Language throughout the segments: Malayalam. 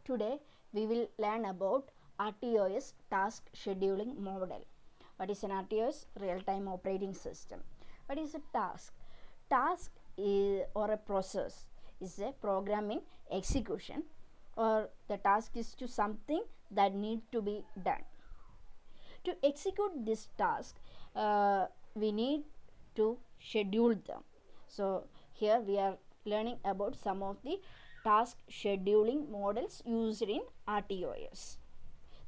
Today we will learn about RTOS task scheduling model. What is an RTOS? Real-time operating system. What is a task? Task is, or a process is a program in execution, or the task is to something that need to be done. To execute this task, we need to schedule them. So here we are learning about some of the task scheduling models used in RTOS.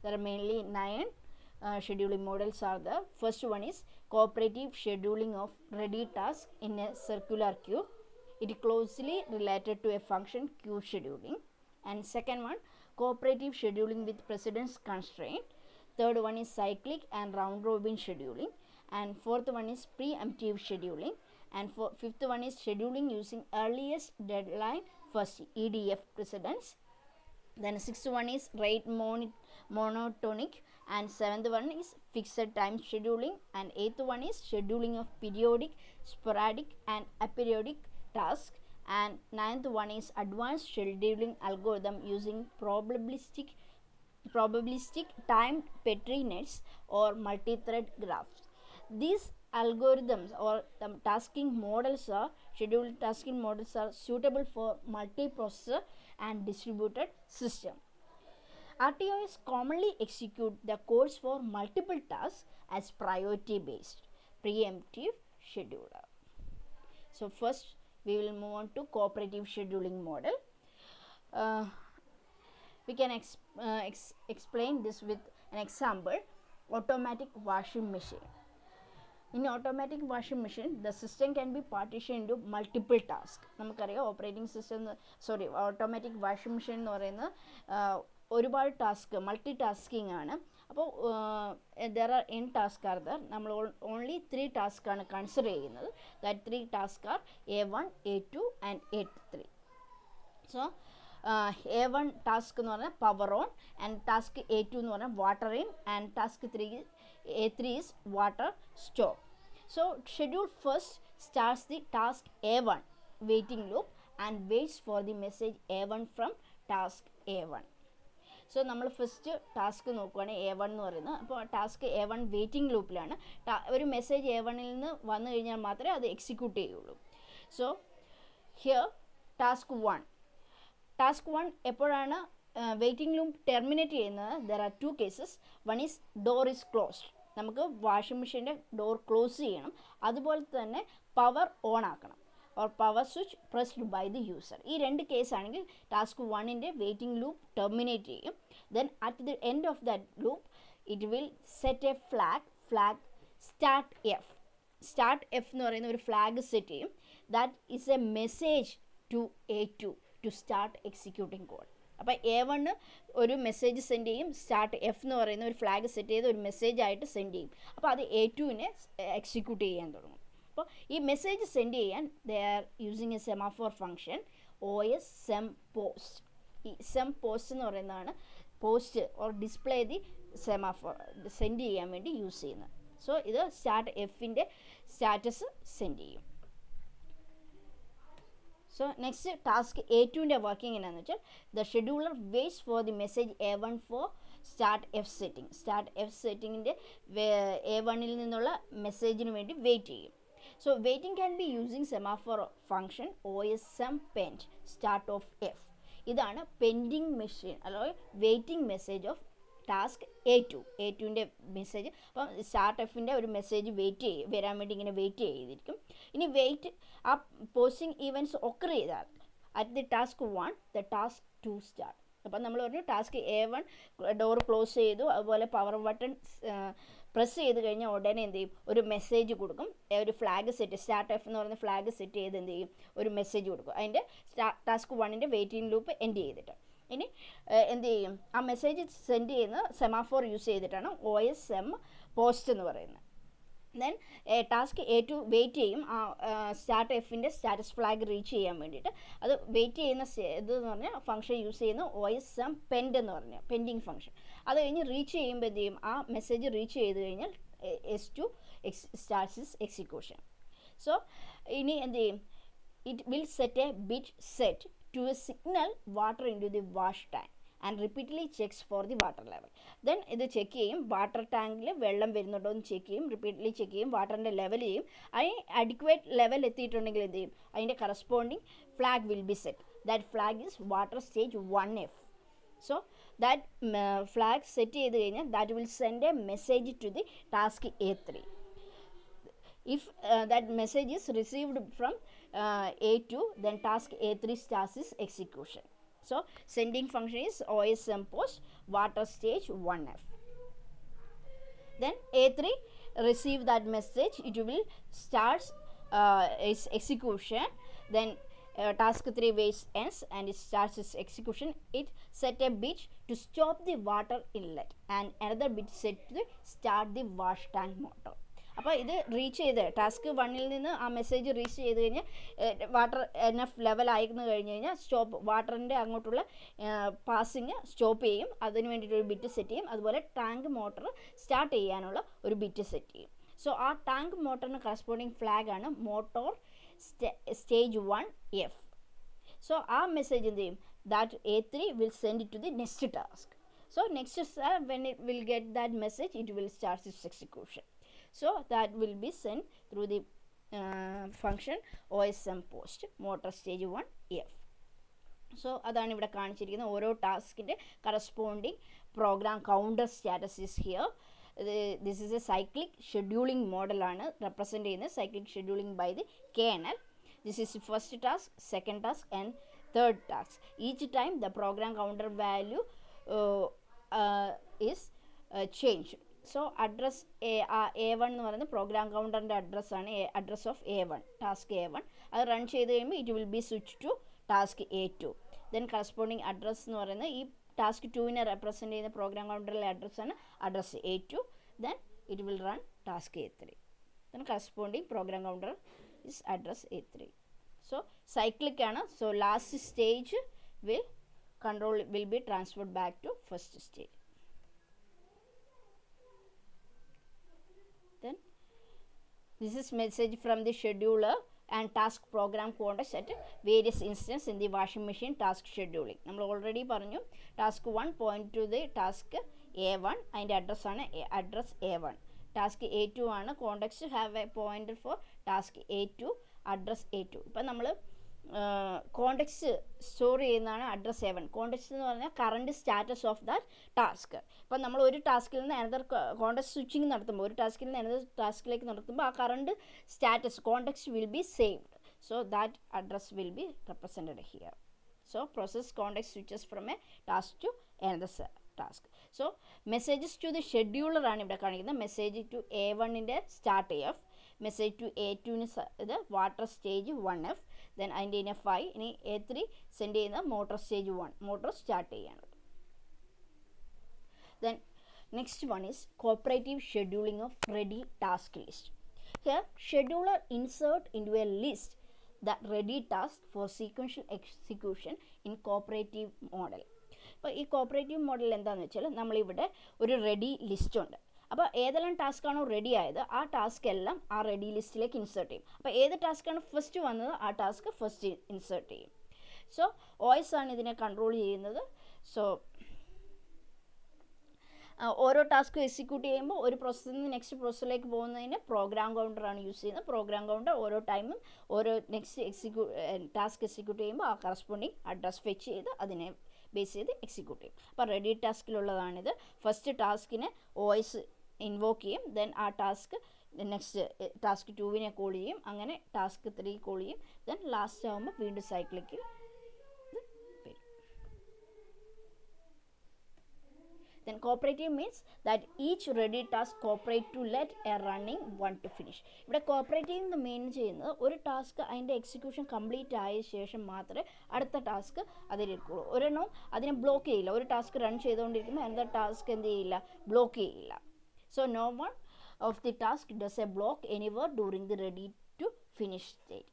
There are mainly 9 scheduling models are there. First one is cooperative scheduling of ready task in a circular queue. It is closely related to a function queue scheduling. And second one, cooperative scheduling with precedence constraint. Third one is cyclic and round robin scheduling. And fourth one is preemptive scheduling. And fifth one is scheduling using earliest deadline first, EDF precedence. Then sixth one is rate monotonic, and seventh one is fixed time scheduling, and eighth one is scheduling of periodic, sporadic and aperiodic tasks, and ninth one is advanced scheduling algorithm using probabilistic timed Petri nets or multi-thread graphs. These algorithms or the scheduled tasking models are suitable for multiprocessor and distributed system. RTOS commonly execute the codes for multiple tasks as priority based preemptive scheduler. So first we will move on to cooperative scheduling model. We can explain this with an example: automatic washing machine. In automatic washing machine, the system can be partitioned into multiple tasks. നമുക്കറിയാം operating system automatic washing machine എന്ന് പറയുന്ന ഒരുപാട് ടാസ്ക് മൾട്ടി ടാസ്കിങ് ആണ്. അപ്പോൾ there are n task are there. നമ്മൾ ഓൺലി 3 ടാസ്ക് ആണ് കൺസിഡർ ചെയ്യുന്നത്. That 3 task R A1, A2 and A3. So A1 task എന്ന് പറഞ്ഞാൽ power on, and task A2 എന്ന് പറഞ്ഞാൽ water in, and task A3 is water stop. So schedule first starts the task A1 waiting loop and waits for the message A1 from task A1. So നമ്മൾ ഫസ്റ്റ് ടാസ്ക് നോക്കുകയാണെങ്കിൽ A1 എന്ന് പറയുന്നത്. അപ്പോൾ ടാസ്ക് A1 വെയിറ്റിംഗ് ലൂപ്പിലാണ്. ഒരു മെസ്സേജ് A1ൽ നിന്ന് വന്നു കഴിഞ്ഞാൽ മാത്രമേ അത് എക്സിക്യൂട്ട് ചെയ്യുള്ളൂ. സോ ഹിയർ ടാസ്ക് 1 എപ്പോഴാണ് വെയിറ്റിംഗ് ലൂപ്പ് ടെർമിനേറ്റ് ചെയ്യുന്നത്? There are 2 cases. One is door is closed. നമുക്ക് വാഷിംഗ് മെഷീൻ്റെ ഡോർ ക്ലോസ് ചെയ്യണം. അതുപോലെ തന്നെ പവർ ഓൺ ആക്കണം, or power switch pressed by the user. ഈ 2 കേസാണെങ്കിൽ ടാസ്ക് 1ൻ്റെ വെയിറ്റിംഗ് ലൂപ്പ് ടെർമിനേറ്റ് ചെയ്യും. Then at the end of that loop it will set a flag start F എന്ന് പറയുന്ന ഒരു ഫ്ലാഗ് സെറ്റ് ചെയ്യും. That is a message to A2 to start executing code. അപ്പോൾ A1 ഒരു മെസ്സേജ് സെൻഡ് ചെയ്യും, സ്റ്റാർട്ട് എഫ് എന്ന് പറയുന്ന ഒരു ഫ്ലാഗ് സെറ്റ് ചെയ്ത് ഒരു മെസ്സേജ് ആയിട്ട് സെൻഡ് ചെയ്യും. അപ്പോൾ അത് A2നെ എക്സിക്യൂട്ട് ചെയ്യാൻ തുടങ്ങും. അപ്പോൾ ഈ മെസ്സേജ് സെൻഡ് ചെയ്യാൻ they are using a semaphore function OS SEMPOST. ഈ SEMPOST എന്ന് പറയുന്നതാണ് post or display the semaphore send ചെയ്യാൻ വേണ്ടി യൂസ് ചെയ്യുന്നത്. സോ ഇത് സ്റ്റാർട്ട് എഫിൻ്റെ സ്റ്റാറ്റസ് സെൻഡ് ചെയ്യും. സോ നെക്സ്റ്റ് ടാസ്ക് A2ൻ്റെ വർക്കിംഗ് എന്നാന്ന് വെച്ചാൽ the scheduler waits for the message A1 for start F സെറ്റിങ്ങിൻ്റെ A1ൽ നിന്നുള്ള മെസ്സേജിന് വേണ്ടി വെയിറ്റ് ചെയ്യും. So waiting can be using semaphore function OS SEMPEND start of F. ഇതാണ് പെൻഡിങ് മെഷീൻ അല്ലെങ്കിൽ വെയിറ്റിംഗ് മെസ്സേജ് ഓഫ് ടാസ്ക് A2ൻ്റെ മെസ്സേജ്. അപ്പം സ്റ്റാർട്ട് എഫിൻ്റെ ഒരു മെസ്സേജ് വരാൻ വേണ്ടി ഇങ്ങനെ വെയിറ്റ് ചെയ്തിരിക്കും. ഇനി ആ പോസ്റ്റിംഗ് ഈവൻറ്റ്സ് ഒക്കർ ചെയ്താൽ at the task 1 the task 2 start. അപ്പം നമ്മൾ പറഞ്ഞു ടാസ്ക് A1 ഡോർ ക്ലോസ് ചെയ്തു, അതുപോലെ പവർ ബട്ടൺ പ്രസ് ചെയ്ത് കഴിഞ്ഞാൽ ഉടനെ എന്ത് ചെയ്യും, ഒരു മെസ്സേജ് കൊടുക്കും. ഒരു ഫ്ലാഗ് സെറ്റ് സ്റ്റാർട്ട് എഫ് എന്ന് പറയുന്ന ഫ്ലാഗ് സെറ്റ് ചെയ്ത് എന്ത് ചെയ്യും, ഒരു മെസ്സേജ് കൊടുക്കും. അതിൻ്റെ ടാസ്ക് 1ൻ്റെ വെയിറ്റിംഗ് ലൂപ്പ് എൻഡ് ചെയ്തിട്ട് ഇനി എന്ത് ചെയ്യും, ആ മെസ്സേജ് സെൻഡ് ചെയ്യുന്ന സെമാഫോർ യൂസ് ചെയ്തിട്ടാണ് OS SEMPOST എന്ന് പറയുന്നത്. ദെൻ ടാസ്ക് A2 വെയിറ്റ് ചെയ്യും ആ സ്റ്റാർട്ട് എഫിൻ്റെ സ്റ്റാറ്റസ് ഫ്ലാഗ് റീച്ച് ചെയ്യാൻ വേണ്ടിയിട്ട്. അത് വെയിറ്റ് ചെയ്യുന്ന ഇതെന്ന് പറഞ്ഞാൽ ഫംഗ്ഷൻ യൂസ് ചെയ്യുന്ന OS SEMPEND എന്ന് പറഞ്ഞാൽ പെൻഡിങ് ഫംഗ്ഷൻ. അത് കഴിഞ്ഞ് റീച്ച് ചെയ്യുമ്പോൾ എന്ത് ചെയ്യും, ആ മെസ്സേജ് റീച്ച് ചെയ്ത് കഴിഞ്ഞാൽ S2 starts is execution. So ഇനി എന്ത് ചെയ്യും, it will set A bit set to a signal water into the wash tank and repeatedly checks for the water level. Then ഇത് ചെക്ക് ചെയ്യും, വാട്ടർ ടാങ്കിൽ വെള്ളം വരുന്നുണ്ടോ എന്ന് ചെക്ക് ചെയ്യും, റിപ്പീറ്റ്ലി ചെക്ക് ചെയ്യും, വാട്ടറിൻ്റെ ലെവൽ ചെയ്യും. അതിന് അഡിക്വേറ്റ് ലെവൽ എത്തിയിട്ടുണ്ടെങ്കിൽ എന്ത് ചെയ്യും, അതിൻ്റെ corresponding flag will be set. That flag is water stage 1F. So that flag set ചെയ്ത് കഴിഞ്ഞാൽ that will send a message to the task A3. If that message is received from A2, then task A3 starts its execution. So sending function is OSM post water stage 1F. Then A3 receive that message, it will start its execution. Then task 3 waits ends and it starts its execution. It set a bit to stop the water inlet and another bit set to start the wash tank motor. അപ്പോൾ ഇത് റീച്ച് ചെയ്ത് ടാസ്ക് 1ൽ നിന്ന് ആ മെസ്സേജ് റീച്ച് ചെയ്ത് കഴിഞ്ഞാൽ വാട്ടർ എനഫ് ലെവൽ ആയിരുന്നു കഴിഞ്ഞ് കഴിഞ്ഞാൽ സ്റ്റോപ്പ്, വാട്ടറിൻ്റെ അങ്ങോട്ടുള്ള പാസിങ് സ്റ്റോപ്പ് ചെയ്യും. അതിന് വേണ്ടിയിട്ട് ഒരു ബിറ്റ് സെറ്റ് ചെയ്യും. അതുപോലെ ടാങ്ക് മോട്ടർ സ്റ്റാർട്ട് ചെയ്യാനുള്ള ഒരു ബിറ്റ് സെറ്റ് ചെയ്യും. സോ ആ ടാങ്ക് മോട്ടറിന് കറസ്പോണ്ടിങ് ഫ്ലാഗാണ് motor stage 1F. So our message in the that A3 will send it to the next task. So next when it will get that message, it will start its execution. So that will be sent through the function OSM post motor stage 1F. So അതാണ് ഇവിടെ കാണിച്ചിരിക്കുന്നത്. ഓരോ ടാസ്കിൻ്റെ corresponding program counter status is here. This is a cyclic scheduling model ആണ് റെപ്രസെൻ്റ് ചെയ്യുന്നത്. cyclic scheduling by the kernel. This is first task, second task and third task. Each time the program counter value is changed. So address A1 എന്ന് പറയുന്നത് പ്രോഗ്രാം കൗണ്ടറിൻ്റെ അഡ്രസ്സാണ്, address of A1, task A1. അത് റൺ ചെയ്ത് കഴിയുമ്പോൾ it will be switch to task A2. Then corresponding address എന്ന് പറയുന്നത് ഈ ടാസ്ക് 2നെ റെപ്രസെൻ്റ് ചെയ്യുന്ന പ്രോഗ്രാം കൗണ്ടറിലെ അഡ്രസ്സാണ് address A2. Then it will run task A3. Then corresponding program counter is address A3. So cyclic ആണ്. So last stage will be transferred back to first stage. Then this is message from the scheduler and task program context at various instances in the washing machine task scheduling. നമ്മൾ ഓൾറെഡി പറഞ്ഞു task 1 point to the task A1, അതിൻ്റെ അഡ്രസ്സാണ് അഡ്രസ് A1. ടാസ്ക് A2 ആണ്. Context have a pointer for task A2, address A2. ഇപ്പം നമ്മൾ കോണ്ടെക്സ്റ്റ് സ്റ്റോർ ചെയ്യുന്നതാണ് അഡ്രസ് A1. കോണ്ടെക്സ്റ്റ് എന്ന് പറഞ്ഞാൽ current status of that task. ഇപ്പം നമ്മൾ ഒരു ടാസ്കിൽ നിന്ന് അനദർ കോണ്ടെക്സ്റ്റ് സ്വിച്ചിങ് നടത്തുമ്പോൾ, ഒരു ടാസ്കിൽ നിന്ന് അനദർ ടാസ്കിലേക്ക് നടത്തുമ്പോൾ ആ current status context will be saved. So that address will be represented here. So process context switches from a task to another task. So messages to the scheduler ആണ് ഇവിടെ കാണിക്കുന്നത്. മെസ്സേജ് ടു A1ൻ്റെ സ്റ്റാർട്ട് AF, മെസ്സേജ് ടു A2ന് ഇത് വാട്ടർ സ്റ്റേജ് 1F. ദെൻ അതിൻ്റെ ഇനഫ് ആയി. ഇനി A3 സെൻഡ് ചെയ്യുന്ന മോട്ടോർ സ്റ്റേജ് 1, മോട്ടോർ സ്റ്റാർട്ട് ചെയ്യാനുള്ളത്. Then next one is cooperative scheduling of ready task list. Here scheduler insert into a list the ready task for sequential execution in cooperative model. അപ്പോൾ ഈ കോപ്പറേറ്റീവ് മോഡൽ എന്താണെന്ന് വെച്ചാൽ നമ്മളിവിടെ ഒരു റെഡി ലിസ്റ്റ് ഉണ്ട്. അപ്പോൾ ഏതെല്ലാം ടാസ്ക്കാണോ റെഡി ആയത് ആ ടാസ്ക് എല്ലാം ആ റെഡി ലിസ്റ്റിലേക്ക് ഇൻസേർട്ട് ചെയ്യും. അപ്പോൾ ഏത് ടാസ്ക്കാണ് ഫസ്റ്റ് വന്നത് ആ ടാസ്ക് ഫസ്റ്റ് ഇൻസേർട്ട് ചെയ്യും. സോ OS ആണ് ഇതിനെ കൺട്രോൾ ചെയ്യുന്നത്. സോ ഓരോ ടാസ്ക് എക്സിക്യൂട്ട് ചെയ്യുമ്പോൾ ഒരു പ്രോസസ്സിൽ നിന്ന് നെക്സ്റ്റ് പ്രോസസ്സിലേക്ക് പോകുന്നതിന് പ്രോഗ്രാം കൗണ്ടറാണ് യൂസ് ചെയ്യുന്നത്. പ്രോഗ്രാം കൗണ്ടർ ഓരോ ടൈമും ഓരോ നെക്സ്റ്റ് ടാസ്ക് എക്സിക്യൂട്ട് ചെയ്യുമ്പോൾ ആ കറസ്പോണ്ടിങ് അഡ്രസ് ഫെച്ച് ചെയ്ത് അതിനെ ബേസ് ചെയ്ത് എക്സിക്യൂട്ട് ചെയ്യും. അപ്പോൾ റെഡി ടാസ്കിലുള്ളതാണിത്. ഫസ്റ്റ് ടാസ്കിന് OS ഇൻവോക്ക് ചെയ്യും. ദെൻ ആ ടാസ്ക് നെക്സ്റ്റ് ടാസ്ക് 2നെ കോൾ ചെയ്യും. അങ്ങനെ ടാസ്ക് 3 കോൾ ചെയ്യും. ദെൻ ലാസ്റ്റ് ആകുമ്പോൾ വീണ്ടും സൈക്ലിക്കിൽ വരും. Then cooperative means that each ready task cooperate to let a running one to finish. ഇവിടെ കോപ്പറേറ്റീവ് എന്ന് മെയിൻ ചെയ്യുന്നത് ഒരു ടാസ്ക് അതിൻ്റെ എക്സിക്യൂഷൻ കംപ്ലീറ്റ് ആയ ശേഷം മാത്രമേ അടുത്ത ടാസ്ക് അതിലിരിക്കുള്ളൂ. ഒരെണ്ണം അതിനെ ബ്ലോക്ക് ചെയ്യില്ല. ഒരു ടാസ്ക് റൺ ചെയ്തുകൊണ്ടിരിക്കുമ്പോൾ അടുത്ത ടാസ്ക് എന്ത് ചെയ്യില്ല, ബ്ലോക്ക് ചെയ്യില്ല. So no one of the task does a block anywhere during the ready to finish state.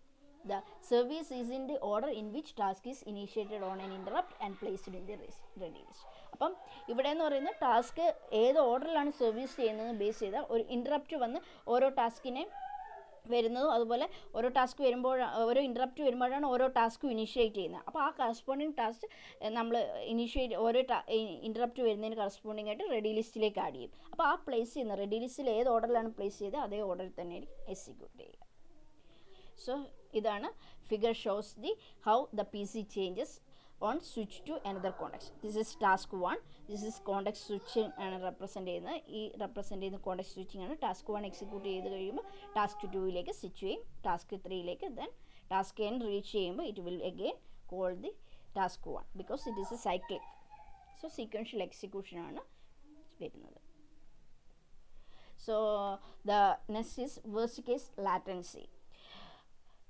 The service is in the order in which task is initiated on an interrupt and placed in the ready list. അപ്പം ഇവിടെ എന്ന് പറയുന്നത് ടാസ്ക് ഏത് ഓർഡറിലാണ് സർവീസ് ചെയ്യുന്നതെന്ന് ബേസ് ചെയ്ത ഒരു ഇൻറ്ററപ്റ്റ് വന്ന് ഓരോ ടാസ്കിനെ വരുന്നതും അതുപോലെ ഓരോ ടാസ്ക് വരുമ്പോൾ ഓരോ ഇൻറ്ററപ്റ്റ് വരുമ്പോഴാണ് ഓരോ ടാസ്കും ഇനീഷ്യേറ്റ് ചെയ്യുന്നത്. അപ്പോൾ ആ കറസ്പോണ്ടിങ് ടാസ്ക് നമ്മൾ ഇനീഷ്യേറ്റ് ഓരോ ഇൻറ്ററപ്റ്റ് വരുന്നതിന് കറസ്പോണ്ടിങ് ആയിട്ട് റെഡി ലിസ്റ്റിലേക്ക് ആഡ് ചെയ്യും. അപ്പോൾ ആ പ്ലേസ് ചെയ്യുന്ന റെഡി ലിസ്റ്റിൽ ഏത് ഓർഡറിലാണ് പ്ലേസ് ചെയ്തത് അതേ ഓർഡറിൽ തന്നെ എക്സിക്യൂട്ട് ചെയ്യുക. സോ ഇതാണ് figure shows the how the PC changes on switch to another context. This is task 1. This is context switching ആണ് റെപ്രസെൻ്റ് ചെയ്യുന്നത്. ഈ റെപ്രസെൻ്റ് ചെയ്യുന്ന കോണ്ടെക്സ്റ്റ് സ്വിച്ചിങ് ആണ്. ടാസ്ക് 1 എക്സിക്യൂട്ട് ചെയ്ത് കഴിയുമ്പോൾ ടാസ്ക് 2ലേക്ക് സ്വിച്ച് ചെയ്യും, ടാസ്ക് 3ലേക്ക്. ദെൻ ടാസ്ക് n റീച്ച് ചെയ്യുമ്പോൾ it will again call the task 1 because it is a cyclic. So sequential execution ആണ് വരുന്നത്. So the next is worst case latency.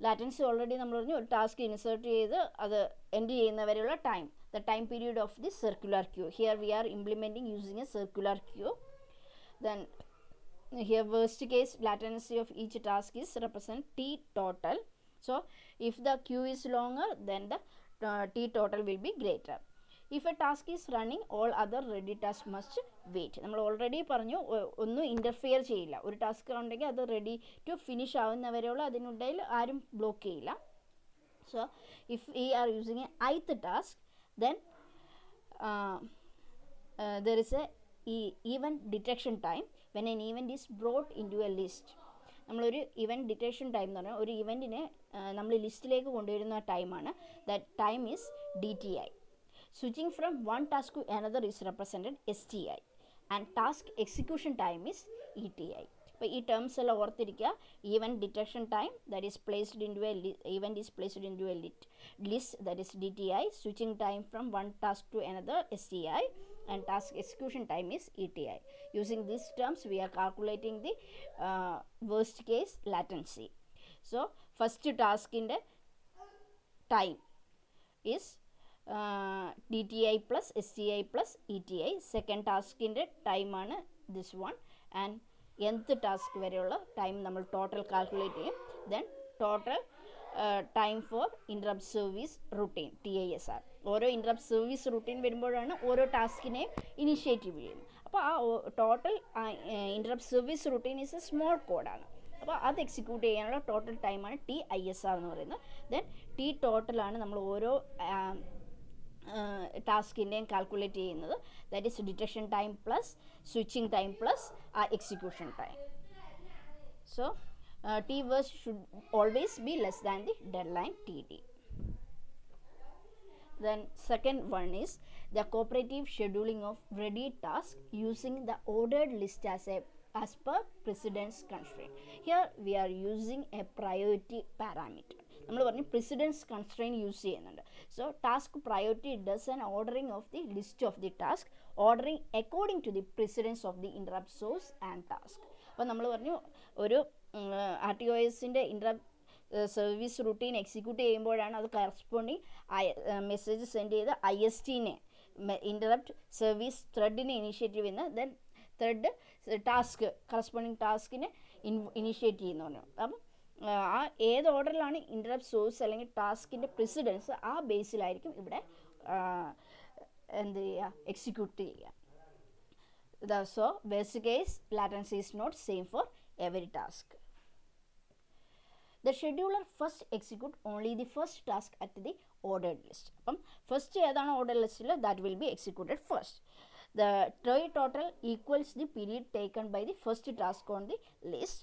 Latency already നമ്മൾ പറഞ്ഞു, ഒരു ടാസ്ക് ഇൻസേർട്ട് ചെയ്ത് അത് എൻഡ് ചെയ്യുന്നവരെയുള്ള time, the time period of the circular Q. Here we are implementing using a circular queue. Then here worst case latency of each task is represent T total. So if the queue is longer, then the T total will be greater. If a task is running, all other ready tasks must wait. നമ്മൾ ഓൾറെഡി പറഞ്ഞു ഒന്നും ഇൻ്റർഫിയർ ചെയ്യില്ല. ഒരു ടാസ്ക് ഉണ്ടെങ്കിൽ അത് റെഡി ടു ഫിനിഷ് ആവുന്നവരെയുള്ള അതിനിടയിൽ ആരും ബ്ലോക്ക് ചെയ്യില്ല. So if we R using A ith task, then there is A event detection time when an event is brought into a list. നമ്മളൊരു ഇവൻറ്റ് ഡിറ്റക്ഷൻ ടൈം എന്ന് പറഞ്ഞാൽ ഒരു ഇവൻറ്റിനെ നമ്മൾ ലിസ്റ്റിലേക്ക് കൊണ്ടുവരുന്ന ടൈമാണ്. That time is DTI. Switching from one task to another is represented STI, and task execution time is ETI. അപ്പോൾ ഈ ടേംസ് എല്ലാം ഓർത്തിരിക്കുക. Event detection time that is placed into a event is placed into a list that is DTI. Switching time from one task to another STI, and task execution time is ETI. Using these terms we are calculating the worst case latency. So first task in the time is DTI plus STI plus ETI. Second ടാസ്കിൻ്റെ ടൈമാണ് this one. And nth task വരെയുള്ള ടൈം നമ്മൾ ടോട്ടൽ കാൽക്കുലേറ്റ് ചെയ്യും. Then total time for interrupt service routine TISR. ഓരോ ഇൻറ്ററപ്റ്റ് സർവീസ് റുട്ടീൻ വരുമ്പോഴാണ് ഓരോ ടാസ്കിനെയും ഇനിഷ്യേറ്റീവ് ചെയ്യുന്നത്. അപ്പോൾ ആ total interrupt service routine is a small കോഡാണ്. അപ്പോൾ അത് എക്സിക്യൂട്ട് ചെയ്യാനുള്ള ടോട്ടൽ ടൈമാണ് TISR എന്ന് പറയുന്നത്. ദെൻ T ടോട്ടലാണ് നമ്മൾ ഓരോ ടാസ്കിൻ്റെയും കാൽക്കുലേറ്റ് ചെയ്യുന്നത്. That is detection time plus switching time plus execution time. So T worst should always be less than the deadline TD. Then second one is the cooperative scheduling of ready task using the ordered list as per precedence constraint. Here we are using a priority parameter. നമ്മൾ പറഞ്ഞു പ്രിസിഡൻസ് കൺസ്ട്രെയിൻ യൂസ് ചെയ്യുന്നുണ്ട്. So task priority does an ordering of the list of the task, ordering according to the precedence of the interrupt source and task. അപ്പോൾ നമ്മൾ പറഞ്ഞു ഒരു RTOSൻ്റെ ഇൻറ്ററപ്റ്റ് സർവീസ് റുട്ടീൻ എക്സിക്യൂട്ട് ചെയ്യുമ്പോഴാണ് അത് കറസ്പോണ്ടിങ് മെസ്സേജ് സെൻഡ് ചെയ്ത് ISTനെ ഇൻറ്ററപ്റ്റ് സർവീസ് ത്രെഡിനെ ഇനീഷ്യേറ്റീവ് ചെയ്യുന്നത്. ദെൻ ത്രെഡ് ടാസ്ക് കറസ്പോണ്ടിങ് ടാസ്കിനെ ഇനീഷ്യേറ്റ് ചെയ്യുന്നു പറഞ്ഞു. അപ്പം ആ ഏത് ഓർഡറിലാണ് ഇൻറ്ററപ്റ്റ് സോഴ്സ് അല്ലെങ്കിൽ ടാസ്കിൻ്റെ പ്രിസിഡൻസ് ആ ബേസിലായിരിക്കും ഇവിടെ എന്ത് ചെയ്യുക എക്സിക്യൂട്ട് ചെയ്യുക. So basic case latency is not same for every task. The scheduler first execute only the first task at the ordered list. അപ്പം ഫസ്റ്റ് ഏതാണ് ഓർഡർ ലിസ്റ്റിൽ that will be executed first. The try total equals the period taken by the first task on the list,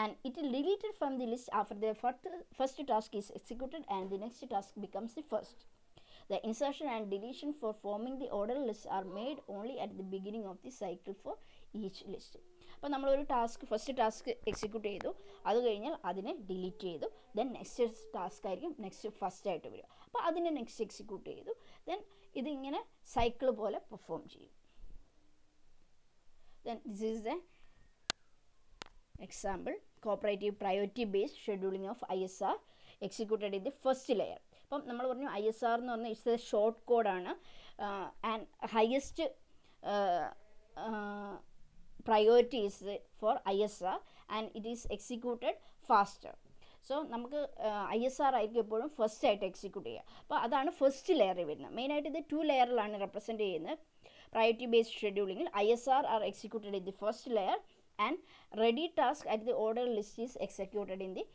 and it is deleted from the list after the first task is executed and the next task becomes the first. The insertion and deletion for forming the order list are made only at the beginning of the cycle for each list. അപ്പോൾ നമ്മളൊരു ടാസ്ക് ഫസ്റ്റ് ടാസ്ക് എക്സിക്യൂട്ട് ചെയ്തു, അത് കഴിഞ്ഞാൽ അതിനെ ഡിലീറ്റ് ചെയ്തു, ദെൻ നെക്സ്റ്റ് ടാസ്ക് ആയിരിക്കും നെക്സ്റ്റ് ഫസ്റ്റ് ആയിട്ട് വരിക. അപ്പോൾ അതിനെ നെക്സ്റ്റ് എക്സിക്യൂട്ട് ചെയ്തു, ദെൻ ഇതിങ്ങനെ സൈക്കിൾ പോലെ പെർഫോം ചെയ്യും. Then this is the example cooperative priority based scheduling of ISR executed in the first layer. അപ്പം നമ്മൾ പറഞ്ഞു ISR എന്ന് പറഞ്ഞാൽ ഇറ്റ്സ് എ ഷോർട്ട് കോഡാണ് and highest priority is for ISR and it is executed faster. So നമുക്ക് ISR ആയിരിക്കും എപ്പോഴും ഫസ്റ്റ് ആയിട്ട് എക്സിക്യൂട്ട് ചെയ്യുക. അപ്പോൾ അതാണ് ഫസ്റ്റ് ലെയറിൽ വരുന്നത്. മെയിനായിട്ട് ഇത് 2 ലെയറിലാണ് റെപ്രസെൻറ്റ് ചെയ്യുന്നത്. പ്രയോറിറ്റി ബേസ്ഡ് ഷെഡ്യൂളിങ്ങിൽ ISR are executed in the first layer and ready task at the order list is executed in the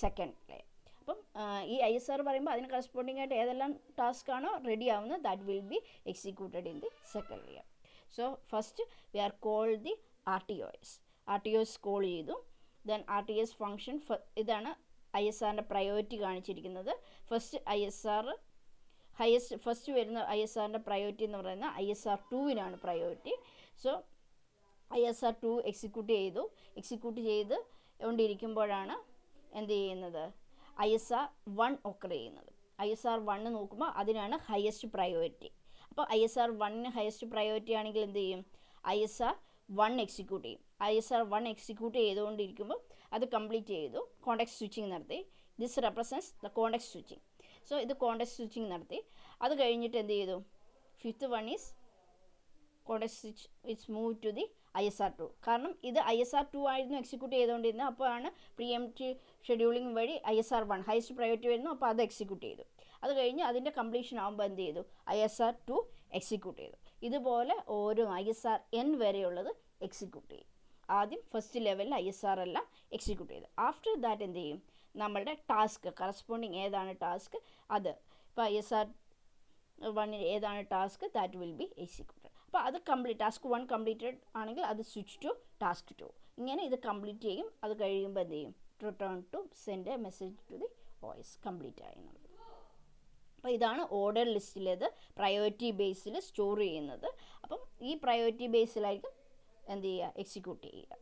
second layer. അപ്പം ഈ ISR പറയുമ്പോൾ അതിന് കറസ്പോണ്ടിങ് ആയിട്ട് ഏതെല്ലാം ടാസ്ക് ആണോ റെഡി ആവുന്നത് that will be executed in the second layer. So first we are called the RTOS call ചെയ്തു. ദെൻ RTS ഫംഗ്ഷൻ ഇതാണ് ISRൻ്റെ പ്രയോറിറ്റി കാണിച്ചിരിക്കുന്നത്. ഫസ്റ്റ് വരുന്ന ISRൻ്റെ പ്രയോറിറ്റി എന്ന് പറയുന്നത് ISR2-നാണ് പ്രയോറിറ്റി. സോ ISR2 എക്സിക്യൂട്ട് ചെയ്ത് കൊണ്ടിരിക്കുമ്പോഴാണ് എന്ത് ചെയ്യുന്നത്, ISR1 ഒക്കർ ചെയ്യുന്നത്. ISR1 നോക്കുമ്പോൾ അതിനാണ് ഹയസ്റ്റ് പ്രയോറിറ്റി. അപ്പോൾ ISR1 ഹയസ്റ്റ് പ്രയോറിറ്റി ആണെങ്കിൽ എന്ത് ചെയ്യും, ISR1 എക്സിക്യൂട്ട് ചെയ്യും. ISR1 എക്സിക്യൂട്ട് ചെയ്തുകൊണ്ടിരിക്കുമ്പോൾ അത് കംപ്ലീറ്റ് ചെയ്തു, കോണ്ടെക്സ്റ്റ് സ്വിച്ചിങ് നടത്തി. This represents the context switching. So ഇത് കോണ്ടെക്സ്റ്റ് സ്വിച്ചിങ് നടത്തി. അത് കഴിഞ്ഞിട്ട് എന്ത് ചെയ്തു, fifth one is context switch it's move to the ISR2. കാരണം ഇത് ISR2 ആയിരുന്നു എക്സിക്യൂട്ട് ചെയ്തുകൊണ്ടിരുന്നത്. അപ്പോഴാണ് പ്രീഎംപ്റ്റീവ് ഷെഡ്യൂളിംഗ് വഴി ISR1 ഹൈസ്റ്റ് പ്രയോറിറ്റി വരുന്നു, അപ്പോൾ അത് എക്സിക്യൂട്ട് ചെയ്തു. അത് കഴിഞ്ഞ് അതിൻ്റെ കംപ്ലീഷൻ ആകുമ്പോൾ എന്ത് ചെയ്തു, ISR2 എക്സിക്യൂട്ട് ചെയ്തു. ഇതുപോലെ ഓരോ ISRN വരെയുള്ളത് എക്സിക്യൂട്ട് ചെയ്യും. ആദ്യം ഫസ്റ്റ് ലെവലിൽ ISR എല്ലാം എക്സിക്യൂട്ട് ചെയ്തു. ആഫ്റ്റർ ദാറ്റ് എന്ത് ചെയ്യും, നമ്മളുടെ ടാസ്ക് കറസ്പോണ്ടിങ് ഏതാണ് ടാസ്ക് അത്, ഇപ്പോൾ ISR1 ഏതാണ് task that will be executed. അപ്പോൾ അത് ടാസ്ക് 1 കംപ്ലീറ്റഡ് ആണെങ്കിൽ അത് സ്വിച്ച് ടു ടാസ്ക് 2. ഇങ്ങനെ ഇത് കംപ്ലീറ്റ് ചെയ്യും. അത് കഴിയുമ്പോൾ എന്ത് ചെയ്യും, return to send a message to the OS complete ആയി എന്നുള്ളത്. അപ്പോൾ ഇതാണ് ഓർഡർ ലിസ്റ്റിലേത് പ്രയോറിറ്റി ബേസിൽ സ്റ്റോർ ചെയ്യുന്നത്. അപ്പം ഈ പ്രയോറിറ്റി ബേസിലായിരിക്കും എന്ത് ചെയ്യുക, എക്സിക്യൂട്ട് ചെയ്യുക.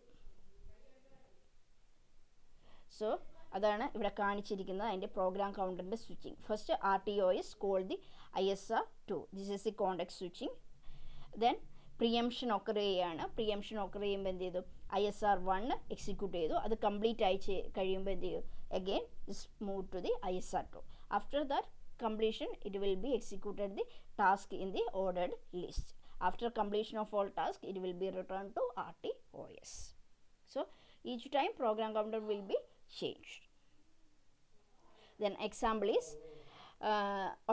സോ അതാണ് ഇവിടെ കാണിച്ചിരിക്കുന്നത് അതിൻ്റെ പ്രോഗ്രാം കൗണ്ടറിൻ്റെ switching. First RTOS call the ISR2. This is the context switching. Then preemption occur ചെയ്യുകയാണ്. പ്രിയംഷൻ ഒക്കർ ചെയ്യുമ്പോൾ എന്ത് ചെയ്തു, ISR1 എക്സിക്യൂട്ട് ചെയ്തു. അത് കംപ്ലീറ്റ് ആയി കഴിയുമ്പോൾ എന്ത് ചെയ്യും, again is move to the ISR2. After that completion it will be executed the task in the ordered list. After completion of all tasks it will be returned to RTOS. So each time program counter will be changed. Then example is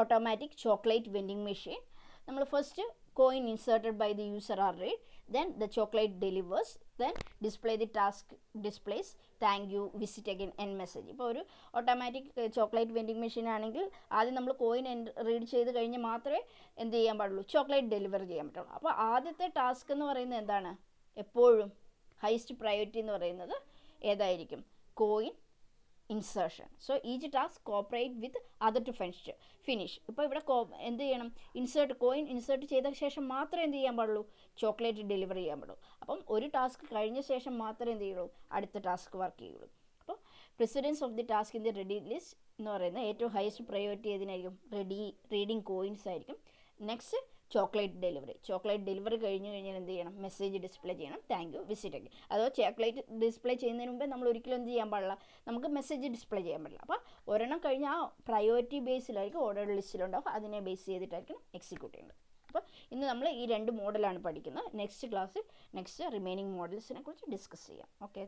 automatic chocolate vending machine. നമ്മൾ first coin inserted by the user are read, then the chocolate delivers, then display the task displays thank you visit again end message. ഇപ്പോൾ ഒരു ഓട്ടോമാറ്റിക് ചോക്ലേറ്റ് വെൻഡിങ് മെഷീൻ ആണെങ്കിൽ ആദ്യം നമ്മൾ കോയിൻ റീഡ് ചെയ്ത് കഴിഞ്ഞ് മാത്രമേ എന്ത് ചെയ്യാൻ പാടുള്ളൂ, ചോക്ലേറ്റ് ഡെലിവർ ചെയ്യാൻ പറ്റുള്ളൂ. അപ്പോൾ ആദ്യത്തെ ടാസ്ക് എന്ന് പറയുന്നത് എന്താണ്, എപ്പോഴും ഹൈസ്റ്റ് പ്രയോറിറ്റി എന്ന് പറയുന്നത് ഏതായിരിക്കും, coin insertion. So each task cooperate with other to finish. ഇപ്പോൾ ഇവിടെ എന്ത് ചെയ്യണം, കോയിൻ ഇൻസേർട്ട് ചെയ്ത ശേഷം മാത്രമേ എന്ത് ചെയ്യാൻ പാടുള്ളൂ, ചോക്ലേറ്റ് ഡെലിവർ ചെയ്യാൻ പാടുള്ളൂ. അപ്പം ഒരു ടാസ്ക് കഴിഞ്ഞ ശേഷം മാത്രമേ എന്ത് ചെയ്യുള്ളൂ, അടുത്ത ടാസ്ക് വർക്ക് ചെയ്യുള്ളൂ. അപ്പോൾ precedence of the task in the ready list എന്ന് പറയുന്നത് ഏറ്റവും ഹയസ്റ്റ് പ്രയോറിറ്റി ഏതിനായിരിക്കും, റീഡിങ് കോയിൻസ് ആയിരിക്കും. നെക്സ്റ്റ് ചോക്ലേറ്റ് ഡെലിവറി കഴിഞ്ഞ് കഴിഞ്ഞാൽ എന്ത് ചെയ്യണം, മെസ്സേജ് ഡിസ്പ്ലേ ചെയ്യണം, താങ്ക് യു വിസിറ്റ് അഗെയിൻ. അതോ ചോക്ലേറ്റ് ഡിസ്പ്ലേ ചെയ്യുന്നതിന് മുമ്പേ നമ്മൾ ഒരിക്കലും എന്ത് ചെയ്യാൻ പാടില്ല, നമുക്ക് മെസ്സേജ് ഡിസ്പ്ലേ ചെയ്യാൻ പാടില്ല. അപ്പോൾ ഒരെണ്ണം കഴിഞ്ഞ് ആ പ്രയോറിറ്റി ബേസിലായിരിക്കും ഓർഡർ ലിസ്റ്റിലുണ്ടാവും, അതിനെ ബേസ് ചെയ്തിട്ടായിരിക്കും എക്സിക്യൂട്ട് ചെയ്യുന്നത്. അപ്പോൾ ഇന്ന് നമ്മൾ ഈ 2 മോഡലാണ് പഠിക്കുന്നത്. നെക്സ്റ്റ് ക്ലാസ്സിൽ റിമൈനിങ് മോഡൽസിനെ കുറിച്ച് ഡിസ്കസ് ചെയ്യാം. ഓക്കെ.